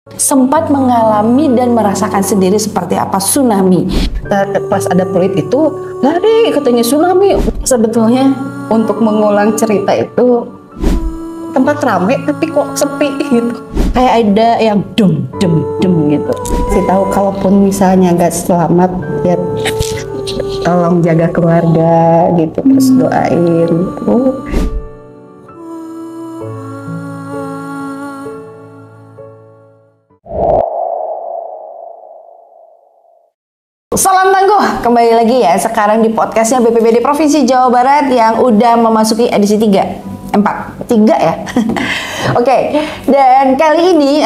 sempat mengalami dan merasakan sendiri seperti apa tsunami. Pas ada peluit itu, lari katanya tsunami. Sebetulnya untuk mengulang cerita itu tempat rame tapi kok sepi gitu. Kayak ada yang dem gitu. Saya tahu kalaupun misalnya nggak selamat ya tolong jaga keluarga gitu, terus doain gitu. Salam tangguh, kembali lagi ya sekarang di podcastnya BPBD Provinsi Jawa Barat yang udah memasuki edisi 3 ya. Oke, dan kali ini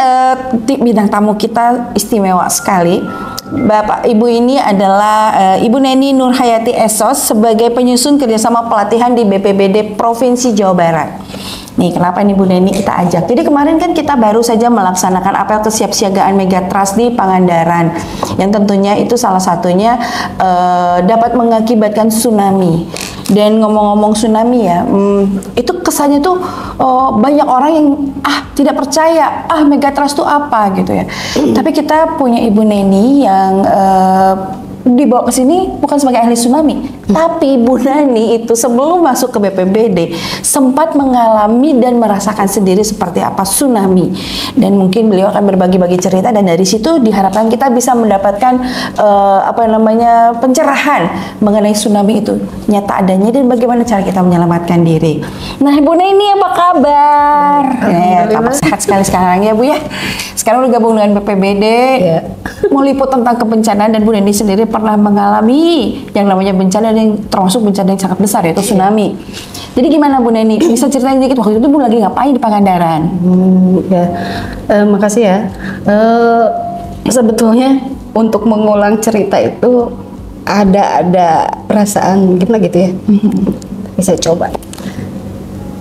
bintang tamu kita istimewa sekali. Bapak Ibu ini adalah Ibu Neni Nurhayati Esos sebagai penyusun kerjasama pelatihan di BPBD Provinsi Jawa Barat. Nih, kenapa nih Bu Neni kita ajak? Jadi kemarin kan kita baru saja melaksanakan apel kesiapsiagaan Megatrust di Pangandaran, yang tentunya itu salah satunya dapat mengakibatkan tsunami. Dan ngomong-ngomong tsunami ya, itu kesannya tuh banyak orang yang tidak percaya, Megatrust itu apa gitu ya. Tapi kita punya Ibu Neni yang dibawa ke sini bukan sebagai ahli tsunami, tapi Bu Neni itu sebelum masuk ke BPBD sempat mengalami dan merasakan sendiri seperti apa tsunami, dan mungkin beliau akan berbagi-bagi cerita, dan dari situ diharapkan kita bisa mendapatkan pencerahan mengenai tsunami itu nyata adanya dan bagaimana cara kita menyelamatkan diri. Nah, Bu Neni apa kabar? Kabar sehat sekali sekarang ya Bu ya. Sekarang udah gabung dengan BPBD, ya. Mau liput tentang kebencanaan, dan Bu Neni sendiri pernah mengalami yang namanya bencana, yang termasuk bencana yang sangat besar yaitu tsunami. Jadi gimana Bu Neni? Bisa ceritain sedikit waktu itu Bu lagi ngapain di Pangandaran? Makasih ya. Sebetulnya untuk mengulang cerita itu ada perasaan gimana gitu ya. Bisa coba.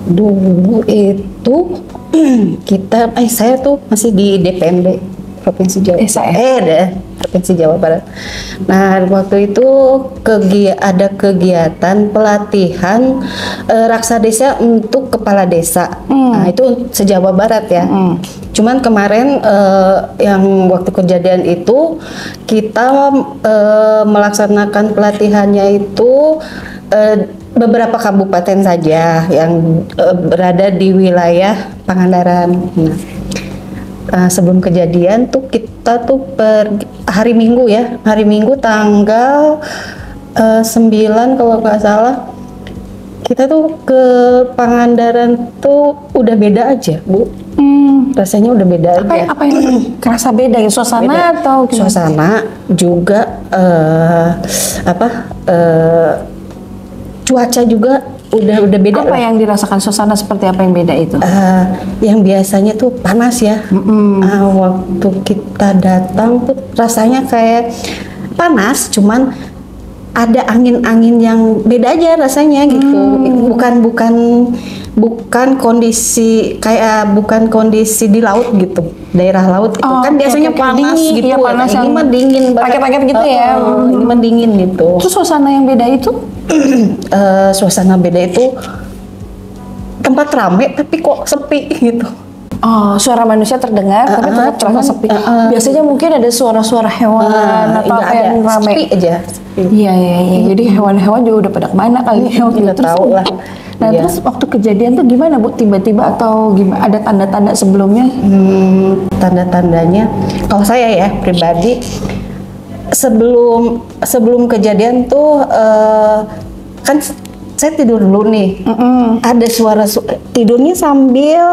Dulu itu saya tuh masih di DPMD Provinsi Jawa Provinsi Jawa Barat. Nah, waktu itu ada kegiatan pelatihan raksa desa untuk kepala desa. Nah, itu se-Jawa Barat ya. Cuman kemarin yang waktu kejadian itu kita melaksanakan pelatihannya itu beberapa kabupaten saja yang berada di wilayah Pangandaran. Nah, sebelum kejadian tuh kita tuh hari Minggu tanggal 9 kalau nggak salah, kita tuh ke Pangandaran tuh udah beda aja Bu. Rasanya udah beda aja. Apa yang kerasa beda ya? Suasana beda. Atau gimana? Suasana juga cuaca juga udah beda. Apa yang dirasakan suasana seperti apa yang beda itu? Yang biasanya tuh panas ya. Waktu kita datang tuh rasanya kayak panas, cuman ada angin-angin yang beda aja rasanya gitu. Bukan kondisi di laut gitu, daerah laut itu kan biasanya panas dingin, gitu. Iya, panas ini mah dingin, paket-paket gitu ya. Ini mah dingin gitu. Terus suasana yang beda itu? Suasana beda itu tempat rame tapi kok sepi gitu. Suara manusia terdengar tapi tetap terasa sepi. Biasanya mungkin ada suara-suara hewan atau apa yang rame. Sepi aja. Iya. Jadi hewan-hewan juga udah pada kemana kali ya? Kita tahu lah. Nah, terus waktu kejadian tuh gimana Bu? Tiba-tiba atau gimana? Ada tanda-tanda sebelumnya? Tanda-tandanya, kalau saya ya pribadi, sebelum kejadian tuh kan saya tidur dulu nih. Ada suara tidurnya sambil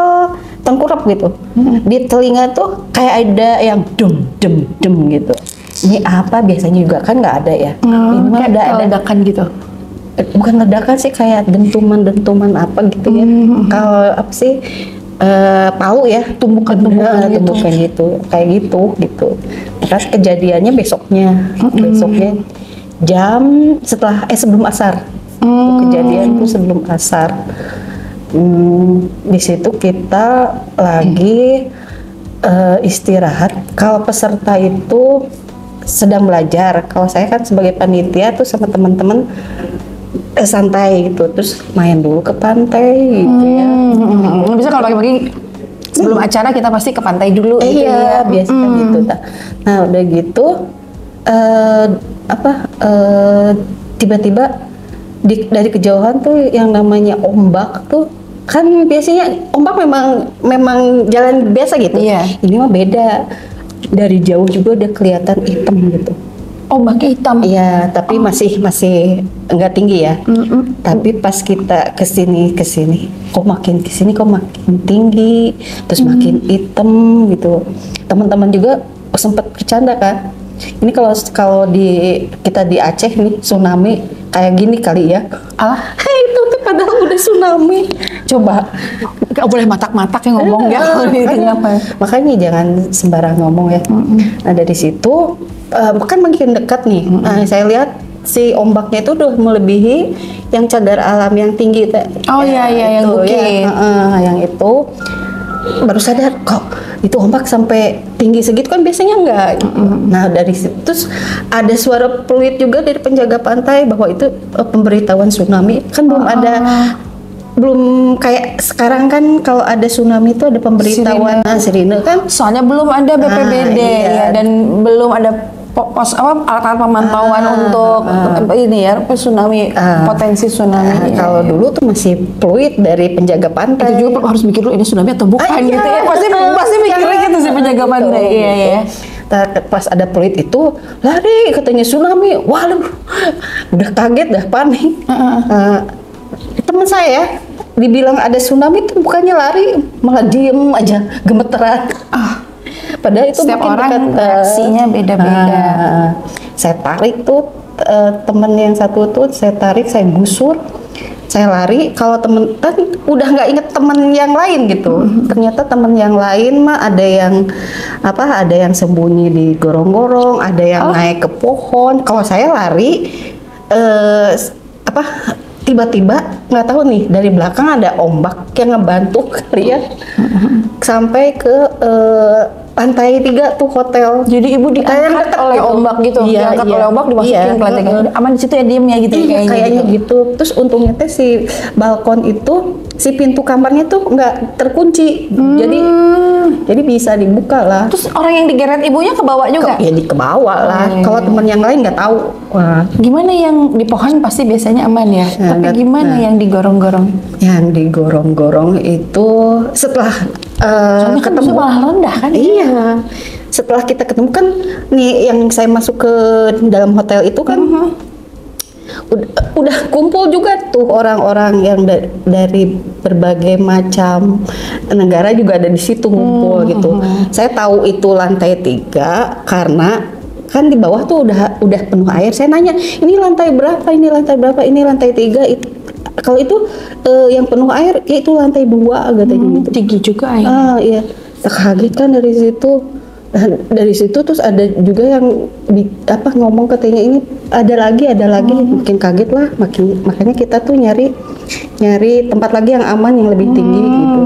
tengkurap gitu. Di telinga tuh kayak ada yang dem gitu. Ini apa? Biasanya juga kan nggak ada ya. Ini mah ada ledakan gitu. Bukan ledakan sih, kayak dentuman apa gitu ya. Kalau apa sih, palu ya, tumbukan gitu, kayak gitu. Terus kejadiannya besoknya sebelum asar. Kejadian itu sebelum asar. Di situ kita lagi istirahat. Kalau peserta itu sedang belajar, kalau saya kan sebagai panitia tuh sama teman-teman santai gitu, terus main dulu ke pantai gitu ya. Bisa kalau pagi-pagi Sebelum acara kita pasti ke pantai dulu gitu ya. Iya, biasanya gitu. Nah, udah gitu tiba-tiba dari kejauhan tuh yang namanya ombak tuh, kan biasanya ombak memang jalan biasa gitu. Iya. Ini mah beda. Dari jauh juga udah kelihatan hitam gitu. Ombaknya hitam. Iya, tapi masih enggak tinggi ya. Tapi pas kita kesini, kok makin tinggi, terus makin hitam gitu. Teman-teman juga sempat bercanda kan. Ini kalau kita di Aceh nih tsunami kayak gini kali ya. Alah, Itu tuh padahal udah tsunami. Coba. nggak boleh matak-matak yang ngomong ya. Makanya jangan sembarang ngomong ya. Nah dari situ kan makin dekat nih. Nah, saya lihat si ombaknya itu udah melebihi yang cagar alam yang tinggi. Oh iya yang bukit. Yang itu baru sadar kok itu ombak sampai tinggi segitu, kan biasanya enggak. Nah dari situ terus ada suara peluit juga dari penjaga pantai bahwa itu pemberitahuan tsunami. Kan belum kayak sekarang kan kalau ada tsunami itu ada pemberitahuan sirine kan. Soalnya belum ada BPBD ya, dan belum ada alat-alat pemantauan untuk ini ya tsunami, potensi tsunami. Kalau dulu tuh masih fluid dari penjaga pantai. Itu juga harus mikir dulu ini tsunami atau bukan gitu ya. Pasti mikirnya gitu sih penjaga pantai. Iya. Pas ada fluid itu lari katanya tsunami. Waduh, udah kaget dah, panik. Teman saya dibilang ada tsunami tuh bukannya lari, malah diem aja gemeteran. Padahal itu setiap orang reaksinya beda-beda. Saya tarik tuh temen yang satu tuh, saya tarik, saya gusur, saya lari. Kalau temen kan udah nggak inget temen yang lain gitu. Ternyata temen yang lain mah ada yang sembunyi di gorong-gorong, ada yang naik ke pohon. Kalau saya lari tiba-tiba nggak tahu nih dari belakang ada ombak yang ngebantu kali ya sampai ke lantai 3 tuh hotel. Jadi ibu diangkat oleh ombak gitu, diangkat oleh ombak dimasukin ke lantai 3. Aman di situ ya, diem ya gitu. Kayaknya gitu. Terus untungnya teh si balkon itu, si pintu kamarnya tuh nggak terkunci, jadi bisa dibuka lah. Terus orang yang digeret ibunya ke bawah juga? Ya ke bawah lah. Kalau teman yang lain nggak tahu. Wah. Gimana yang di pohon pasti biasanya aman ya? Tapi gimana yang digorong-gorong? Yang digorong-gorong itu setelah ketemu malah rendah kan? Iya. Setelah kita ketemu kan nih yang saya masuk ke dalam hotel itu kan udah kumpul juga tuh orang-orang yang dari berbagai macam negara juga ada di situ ngumpul gitu. Saya tahu itu lantai 3 karena kan di bawah tuh udah penuh air. Saya nanya, ini lantai berapa? Ini lantai berapa? Ini lantai 3. Kalau itu yang penuh air, ya itu lantai 2 katanya gitu. Tinggi juga air. Iya. Kaget kan dari situ. Dari situ terus ada juga yang ngomong katanya ini ada lagi. Makin kaget lah. Makanya kita tuh nyari tempat lagi yang aman, yang lebih tinggi gitu.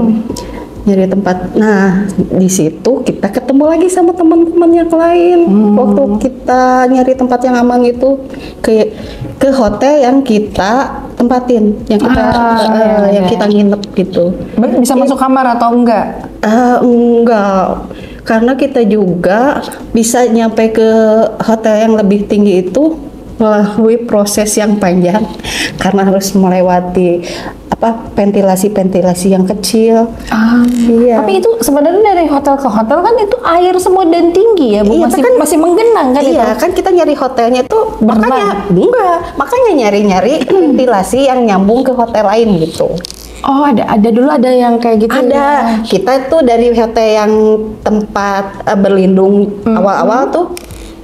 Nyari tempat. Nah, di situ kita ketemu lagi sama teman-teman yang lain. Waktu kita nyari tempat yang aman itu ke hotel yang kita tempatin, yang kita nginep gitu. Bisa masuk kamar atau enggak? Enggak. Karena kita juga bisa nyampe ke hotel yang lebih tinggi itu melalui proses yang panjang, karena harus melewati ventilasi yang kecil. Iya. Tapi itu sebenarnya dari hotel ke hotel kan itu air semua dan tinggi ya, Bu. Masih menggenang kan? Iya, kan kita nyari hotelnya tuh makanya nyari ventilasi yang nyambung ke hotel lain gitu. Oh, ada dulu ada yang kayak gitu. Ada. Kita tuh dari hotel yang tempat berlindung awal-awal tuh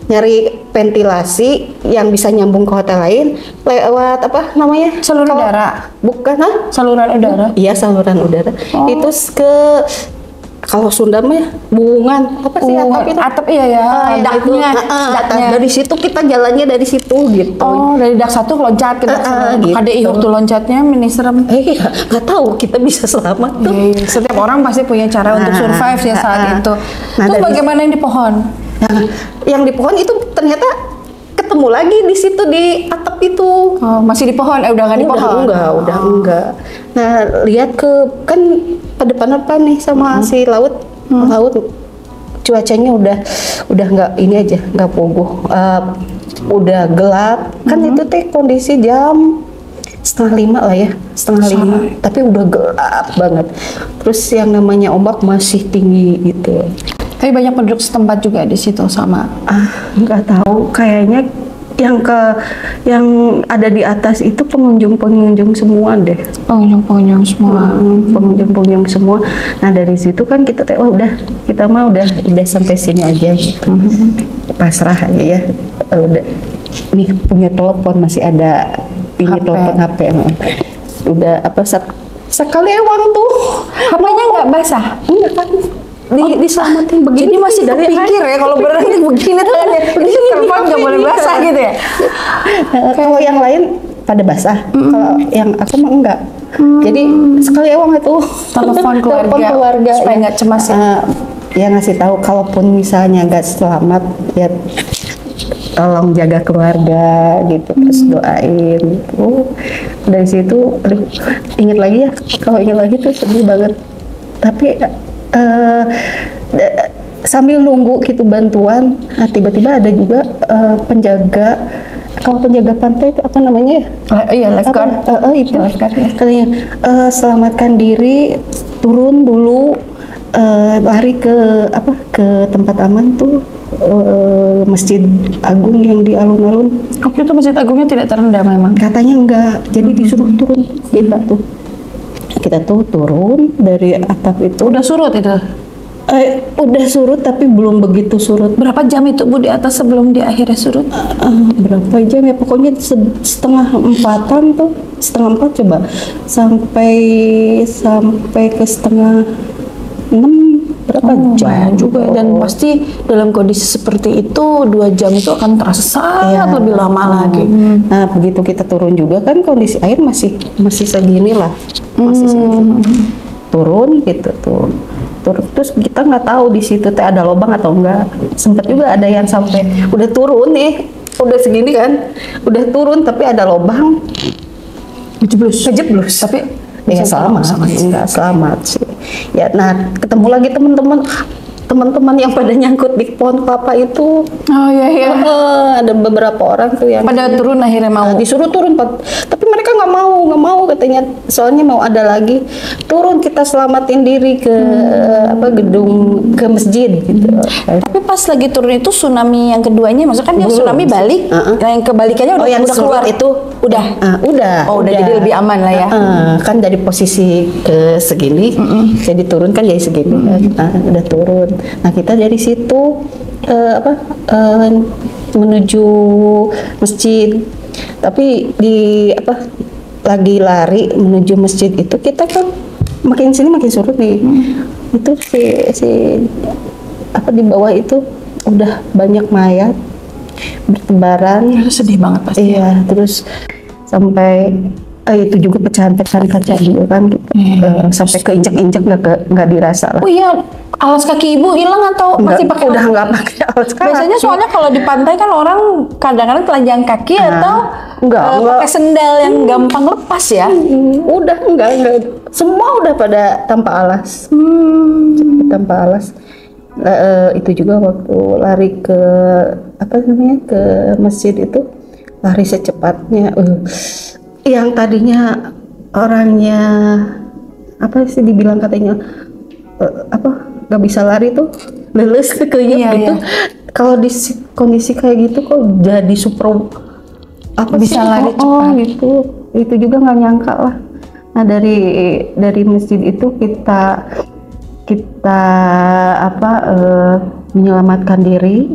nyari ventilasi yang bisa nyambung ke hotel lain lewat saluran udara. Bukan, saluran udara. Iya, saluran udara. Itu kalau Sunda mah bungan atap iya ya. Daknya. Dari situ kita jalannya dari situ gitu. Oh, dari dak 1 loncat ke dak 1. Gitu. KDI waktu loncatnya mini serem. Nggak tahu kita bisa selamat tuh. Setiap orang pasti punya cara untuk survive ya saat itu. Terus bagaimana yang di pohon? Yang di pohon itu ternyata ketemu lagi di situ di atap itu. Oh, masih di pohon? Udah nggak di pohon? Udah enggak. Nah, lihat ke kan pada depan nih sama si laut. Laut cuacanya udah nggak ini aja, nggak puguh. Udah gelap. Kan itu teh kondisi jam 4:30 lah ya, 4:30. Tapi udah gelap banget. Terus yang namanya ombak masih tinggi gitu. Tapi banyak penduduk setempat juga di situ sama. Nggak tahu, kayaknya yang ada di atas itu pengunjung semua deh. Pengunjung semua. Pengunjung semua. Nah dari situ kan kita udah kita mah udah sampai sini aja gitu. Pasrah aja ya. Udah nih punya telepon masih ada ini telepon HP. Udah sekali ewang tuh. HP-nya nggak basah? Enggak kan. Diselamatin begini. Jadi masih kepikir ya kalau berarti begini tangannya. Ini telepon nggak boleh basah gitu ya? Kalau yang lain pada basah, kalau yang aku mah enggak. Jadi sekali ewang itu Telepon keluarga supaya nggak cemas ya. Ya ngasih tahu kalaupun misalnya nggak selamat ya tolong jaga keluarga gitu, terus doain gitu. Dari situ ingat lagi ya, kalau ingat lagi tuh sedih banget. Tapi sambil nunggu gitu bantuan, tiba-tiba ada juga penjaga. Kalau penjaga pantai itu apa namanya ya? Iya, lifeguard. Itu Lifeguard, ya. katanya selamatkan diri, turun dulu, lari ke tempat aman tuh, Masjid Agung yang di alun-alun. Waktu itu Masjid Agungnya tidak terendam memang. Katanya enggak, jadi disuruh turun kita tuh turun dari atap itu. Udah surut itu? Udah surut tapi belum begitu surut. Berapa jam itu Bu di atas sebelum di akhirnya surut? Berapa jam ya, pokoknya setengah 4-an tuh, setengah 4 coba sampai ke setengah 6, berapa jam juga. Dan pasti dalam kondisi seperti itu 2 jam itu akan terasa sangat lebih lama lagi. Nah begitu kita turun juga kan kondisi air masih segini lah, masih segini. Turun gitu tuh. Terus kita nggak tahu di situ teh ada lubang atau enggak. Sempet juga ada yang sampai udah turun nih, udah segini kan, udah turun tapi ada lubang, kejeblus. Tapi ya selamat sih. Ya, nah ketemu lagi teman-teman yang pada nyangkut di pohon kelapa itu. Oh iya. Ada beberapa orang tuh yang pada turun akhirnya mau. Disuruh turun, tapi mereka nggak mau katanya, soalnya mau ada lagi turun, kita selamatin diri ke gedung, ke masjid gitu. Tapi pas lagi turun itu tsunami yang keduanya, maksudnya kan dia tsunami balik, yang kebalikannya udah keluar itu udah. Udah jadi lebih aman lah ya. Kan dari posisi ke segini, jadi turun kan jadi segini, udah turun. Nah kita dari situ menuju masjid, tapi lagi lari menuju masjid itu kita kan makin sini makin surut nih. Itu si di bawah itu udah banyak mayat bertebaran. Itu sedih banget pasti. Iya, terus sampai itu juga pecahan kaca juga kan, sampai keinjak-injak nggak dirasa lah. Oh iya, alas kaki ibu hilang atau masih pakai? Udah nggak pakai alas kaki. Biasanya soalnya kalau di pantai kan orang kadang-kadang telanjang kaki atau pakai sendal yang gampang lepas ya. Udah enggak, semua udah pada tanpa alas. Tanpa alas. Itu juga waktu lari ke ke masjid itu, lari secepatnya. Yang tadinya orangnya dibilang katanya nggak bisa lari tuh, leles kekeyup gitu. Kalau di kondisi kayak gitu kok jadi super bisa lari cepat gitu. Itu juga nggak nyangka lah. Nah dari masjid itu kita menyelamatkan diri.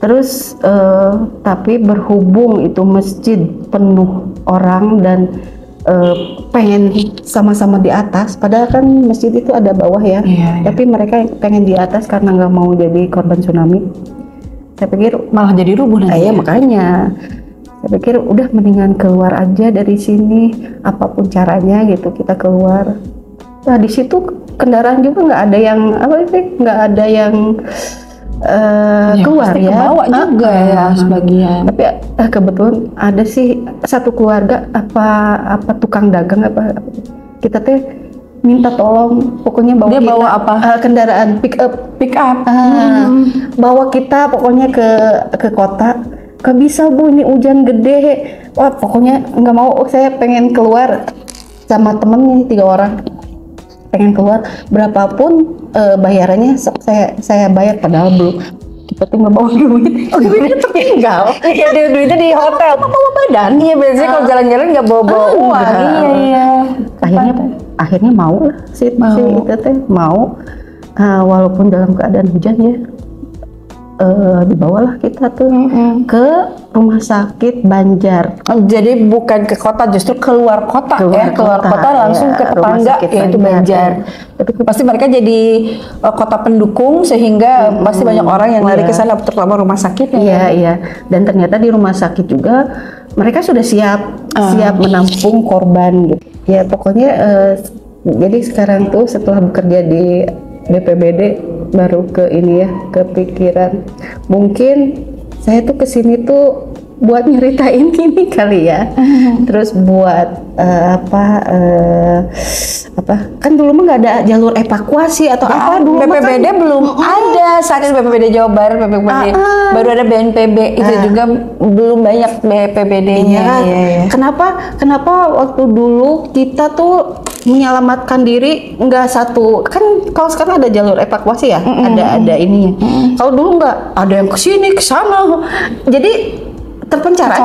Terus tapi berhubung itu masjid penuh orang dan pengen sama-sama di atas, padahal kan masjid itu ada bawah ya. Tapi mereka pengen di atas karena nggak mau jadi korban tsunami. Saya pikir malah jadi rubuh nanti. Iya, makanya saya pikir udah mendingan keluar aja dari sini, apapun caranya gitu kita keluar. Nah di situ kendaraan juga nggak ada yang keluar pasti ya. kebawa juga ya sebagian. Tapi kebetulan ada sih satu keluarga apa tukang dagang apa kita teh minta tolong pokoknya bawa Dia kita, bawa apa? Kendaraan pick up. Bawa kita pokoknya ke kota. Gak bisa Bu, ini hujan gede. Wah pokoknya nggak mau, saya pengen keluar sama temen nih 3 orang. Pengen keluar berapapun bayarannya saya bayar, padahal belum kita tuh nggak bawa duit. Duitnya tertinggal. Iya, duitnya di hotel. Bawa badan. Iya, biasanya kalau jalan-jalan nggak bawa uang. Iya. Akhirnya mau lah si itu teh mau, walaupun dalam keadaan hujan ya. Dibawalah kita tuh ke rumah sakit Banjar. Jadi bukan ke kota, justru keluar kota keluar kota langsung ke tetangga yaitu Banjar. Tapi pasti mereka jadi kota pendukung sehingga pasti banyak orang yang lari ke sana, terutama rumah sakit. Iya. Dan ternyata di rumah sakit juga mereka sudah siap menampung korban gitu. Ya pokoknya jadi sekarang tuh setelah bekerja di BPBD baru kepikiran mungkin saya tuh kesini tuh buat nyeritain ini kali ya. Terus buat kan dulu mah nggak ada jalur evakuasi atau apa dulu. BPBD kan belum ada saat itu, BPBD Jawa Barat, BPBD baru ada BNPB itu juga belum banyak BPBD-nya. Iya. Kenapa waktu dulu kita tuh menyelamatkan diri nggak satu, kan kalau sekarang ada jalur evakuasi ya, ada ininya. Kalau dulu nggak, ada yang kesini kesana, jadi terpencar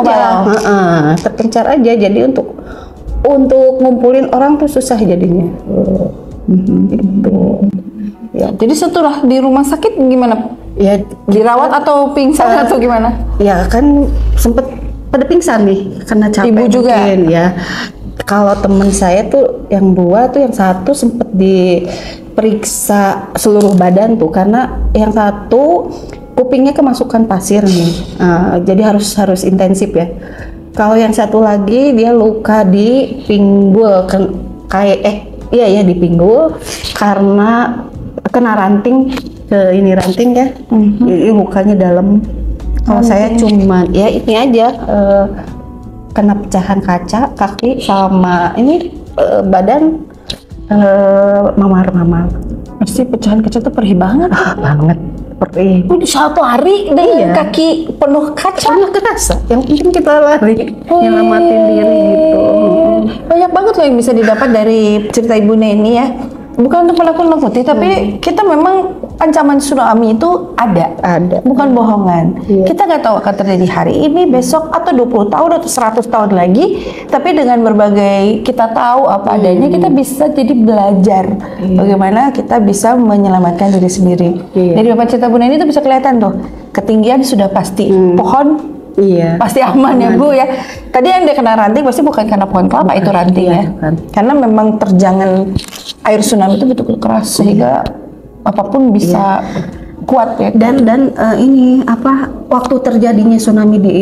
aja. Jadi untuk ngumpulin orang tuh susah jadinya. Gitu. Ya. Jadi setelah di rumah sakit gimana? Ya dirawat atau pingsan atau gimana? Ya kan sempet pada pingsan nih karena capek. Ibu juga mungkin, ya. Kalau temen saya tuh yang 2 tuh, yang 1 sempet diperiksa seluruh badan tuh karena yang 1 kupingnya kemasukan pasir nih, jadi harus intensif ya. Kalau yang 1 lagi dia luka di pinggul, di pinggul karena kena ranting ranting ya. Jadi lukanya dalam. Kalau saya cuman ya ini aja kena pecahan kaca kaki sama ini badan mamar. Pasti pecahan kaca tuh perih banget. Banget. Perih. Udah 1 hari dengan kaki penuh kaca. Penuh kaca. Yang penting kita lari, nyelamatin diri gitu. Banyak banget loh yang bisa didapat dari cerita Ibu Neni ya. Bukan untuk menakut-nakuti, tapi kita memang ancaman tsunami itu ada. Bukan bohongan. Kita nggak tahu akan terjadi hari ini, besok, atau 20 tahun atau 100 tahun lagi. Tapi dengan berbagai kita tahu apa adanya, kita bisa jadi belajar bagaimana kita bisa menyelamatkan diri sendiri. Dari Bapak cerita Bu Neni itu bisa kelihatan tuh, ketinggian sudah pasti, pohon pasti aman ya Bu ya. Tadi yang dia kena ranting pasti bukan karena pohon kelapa, itu ranting ya. Karena memang terjangan air tsunami itu betul-betul keras sehingga apapun bisa kuat ya. Dan waktu terjadinya tsunami di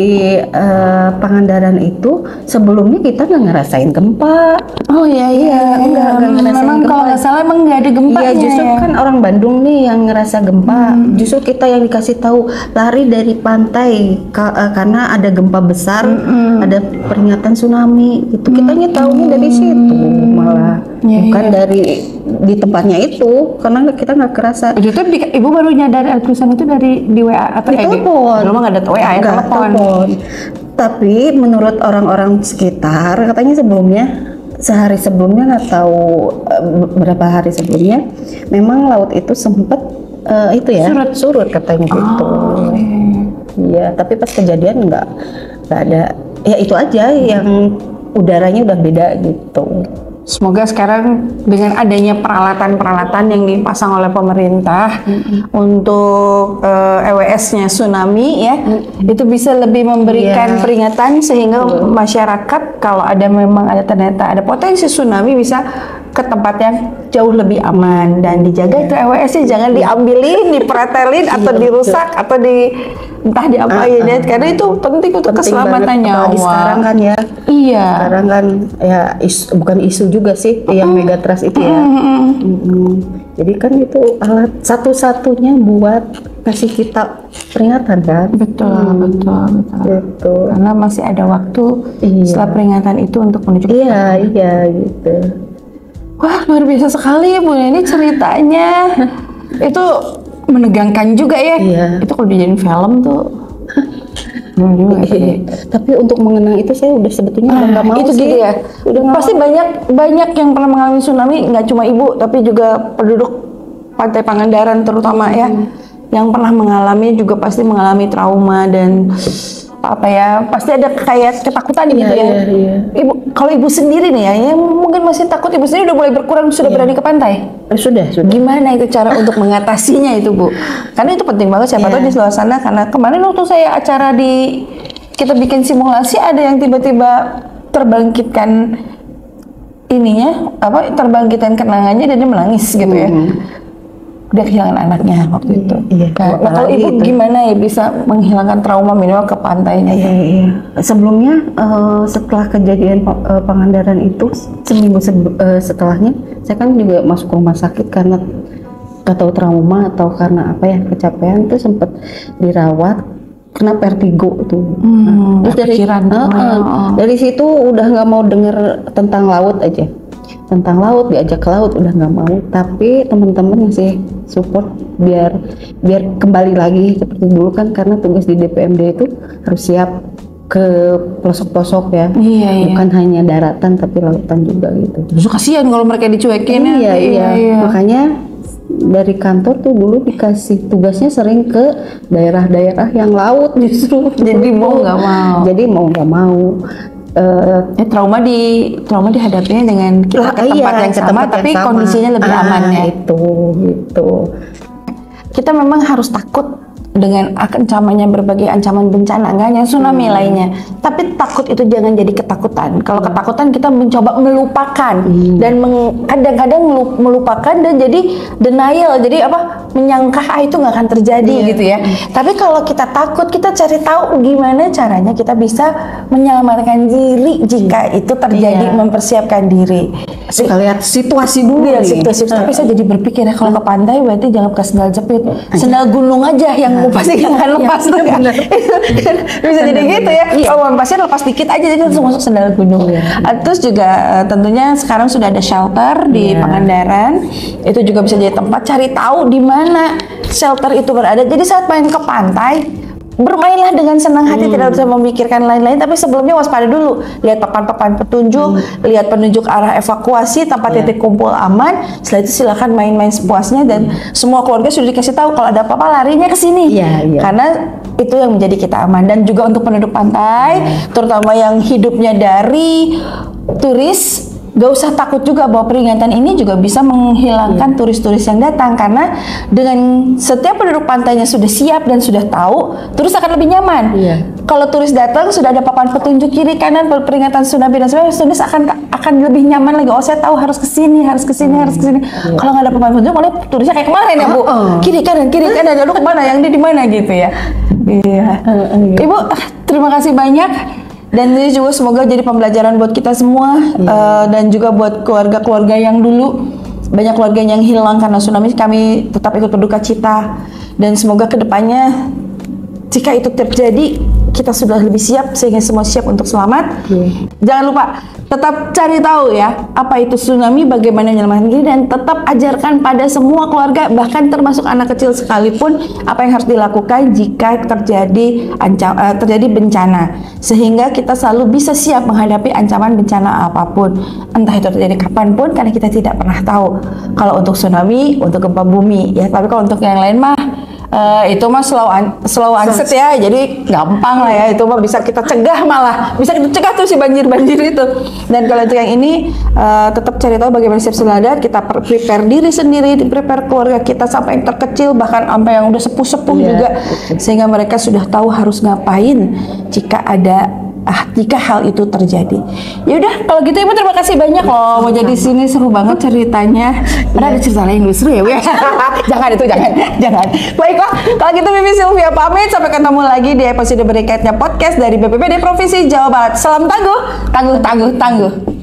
Pangandaran itu sebelumnya kita nggak ngerasain gempa. Oh iya, nggak ngerasain memang gempa. Kalau nggak salah emang nggak ada gempa. Iya, justru kan orang Bandung nih yang ngerasa gempa. Justru kita yang dikasih tahu lari dari pantai karena ada gempa besar, ada peringatan tsunami. Itu kitanya tahunya dari situ malah, bukan dari di tempatnya itu, karena kita nggak kerasa. Itu Ibu baru nyadar tulisan itu di WA atau di telepon. Dulu mah nggak ada WA ya, telepon. Tapi menurut orang-orang sekitar katanya sebelumnya, sehari sebelumnya, nggak tahu berapa hari sebelumnya, memang laut itu sempet surut katanya gitu. Iya, tapi pas kejadian nggak ada. Ya itu aja, yang udaranya udah beda gitu. Semoga sekarang dengan adanya peralatan-peralatan yang dipasang oleh pemerintah untuk EWS-nya tsunami ya, itu bisa lebih memberikan peringatan sehingga masyarakat kalau memang ternyata ada potensi tsunami bisa ke tempat yang jauh lebih aman dan dijaga itu EWS-nya, jangan diambilin, dipretelin atau dirusak atau entah diapain ya, karena itu penting untuk keselamatan nyawa. Sekarang kan ya. Iya. Sekarang kan ya bukan isu juga sih yang megatrust itu ya. Jadi kan itu alat satu-satunya buat kasih kita peringatan kan. Betul. Gitu. Karena masih ada waktu setelah peringatan itu untuk menuju. Iya gitu. Wah, luar biasa sekali ya Bu ini ceritanya. Itu menegangkan juga ya. Iya. Itu kalau dijadiin film tuh. Tapi untuk mengenang itu saya udah sebetulnya udah nggak mau itu sih. gitu ya. Pasti banyak yang pernah mengalami tsunami, nggak cuma Ibu tapi juga penduduk Pantai Pangandaran terutama ya, yang pernah mengalami juga pasti mengalami trauma dan apa ya, pasti ada kayak ketakutan gitu ya. Iya. Ibu, kalau Ibu sendiri nih ya, yang mungkin masih takut, Ibu sendiri udah mulai berkurang, sudah berani ke pantai? Sudah. Gimana itu cara untuk mengatasinya itu Bu? Karena itu penting banget, siapa tahu di luar sana, karena kemarin waktu saya acara kita bikin simulasi, ada yang tiba-tiba terbangkitkan terbangkitkan kenangannya dan dia menangis gitu ya. Udah kehilangan anaknya waktu itu. Iya. Nah, kalau Ibu gimana ya bisa menghilangkan trauma minimal ke pantainya? Iya. Sebelumnya setelah kejadian Pangandaran itu seminggu setelahnya saya kan juga masuk rumah sakit karena nggak tahu trauma atau karena apa ya, kecapean tuh sempat dirawat kena vertigo tuh. Terus dari situ udah nggak mau denger tentang laut aja. Tentang laut, diajak ke laut udah nggak mau, tapi teman-teman masih support biar kembali lagi seperti dulu kan, karena tugas di DPMD itu harus siap ke pelosok-pelosok ya. Bukan hanya daratan tapi lautan juga gitu. Terus kasihan kalau mereka dicuekin. Iya. Makanya dari kantor tuh dulu dikasih tugasnya sering ke daerah-daerah yang laut justru. Jadi mau nggak mau. Trauma dihadapinya dengan kita ke tempat yang sama, tapi kondisinya lebih aman ya. Gitu. Kita memang harus takut dengan ancamannya berbagai ancaman bencana, nggak hanya tsunami lainnya. Tapi takut itu jangan jadi ketakutan. Kalau ketakutan kita mencoba melupakan dan kadang-kadang melupakan dan jadi denial, jadi menyangka itu nggak akan terjadi gitu ya. Tapi kalau kita takut, kita cari tahu gimana caranya kita bisa menyelamatkan diri jika itu terjadi, mempersiapkan diri. Suka lihat situasi dulu Tapi saya jadi berpikir ya, kalau ke pantai berarti jangan pakai sendal jepit, sendal gunung aja yang pasti nggak akan lepas tuh ya. Bisa jadi gitu ya. Kalau pasien lepas dikit aja jadi langsung masuk sendal gunung. Terus juga tentunya sekarang sudah ada shelter di Pangandaran. Itu juga bisa jadi tempat cari tahu di mana shelter itu berada. Jadi saat main ke pantai, bermainlah dengan senang hati, tidak usah memikirkan lain-lain, tapi sebelumnya waspada dulu, lihat papan-papan petunjuk, lihat penunjuk arah evakuasi, tempat titik kumpul aman. Setelah itu silakan main-main sepuasnya, dan semua keluarga sudah dikasih tahu kalau ada apa-apa larinya ke sini, karena itu yang menjadi kita aman. Dan juga untuk penduduk pantai, terutama yang hidupnya dari turis, gak usah takut juga bahwa peringatan ini juga bisa menghilangkan turis-turis yang datang, karena dengan setiap penduduk pantainya sudah siap dan sudah tahu, turis akan lebih nyaman. Kalau turis datang sudah ada papan petunjuk kiri kanan peringatan tsunami dan sebagainya, turis akan lebih nyaman lagi. Oh, saya tahu harus ke sini, harus ke sini, harus ke sini. Kalau nggak ada papan petunjuk, malah turisnya kayak kemarin ya Bu, kiri kanan, lalu kemana, yang di mana gitu ya. Ibu, terima kasih banyak. Dan ini juga semoga jadi pembelajaran buat kita semua, dan juga buat keluarga-keluarga yang dulu banyak keluarga yang hilang karena tsunami. Kami tetap ikut berduka cita, dan semoga kedepannya jika itu terjadi kita sudah lebih siap sehingga semua siap untuk selamat. Jangan lupa tetap cari tahu ya apa itu tsunami, bagaimana menyelamatkan diri, dan tetap ajarkan pada semua keluarga, bahkan termasuk anak kecil sekalipun, apa yang harus dilakukan jika terjadi bencana, sehingga kita selalu bisa siap menghadapi ancaman bencana apapun, entah itu terjadi kapanpun, karena kita tidak pernah tahu. Kalau untuk tsunami, untuk gempa bumi ya, tapi kalau untuk yang lain mah itu mah slow onset ya, jadi gampang lah ya, itu mah bisa kita cegah, malah bisa kita cegah tuh si banjir itu. Dan kalau untuk yang ini tetap cari tahu bagaimana siap sedia, kita prepare diri sendiri, prepare keluarga kita sampai yang terkecil, bahkan sampai yang udah sepuh-sepuh juga, sehingga mereka sudah tahu harus ngapain jika hal itu terjadi. Ya udah, kalau gitu Ibu terima kasih banyak loh mau jadi sini, seru banget ceritanya. Ada cerita lain seru ya Bu ya. jangan. Baiklah, kalau gitu Bibi Sylvia pamit, sampai ketemu lagi di episode berikutnya podcast dari BPBD Provinsi Jawa Barat. Salam tangguh.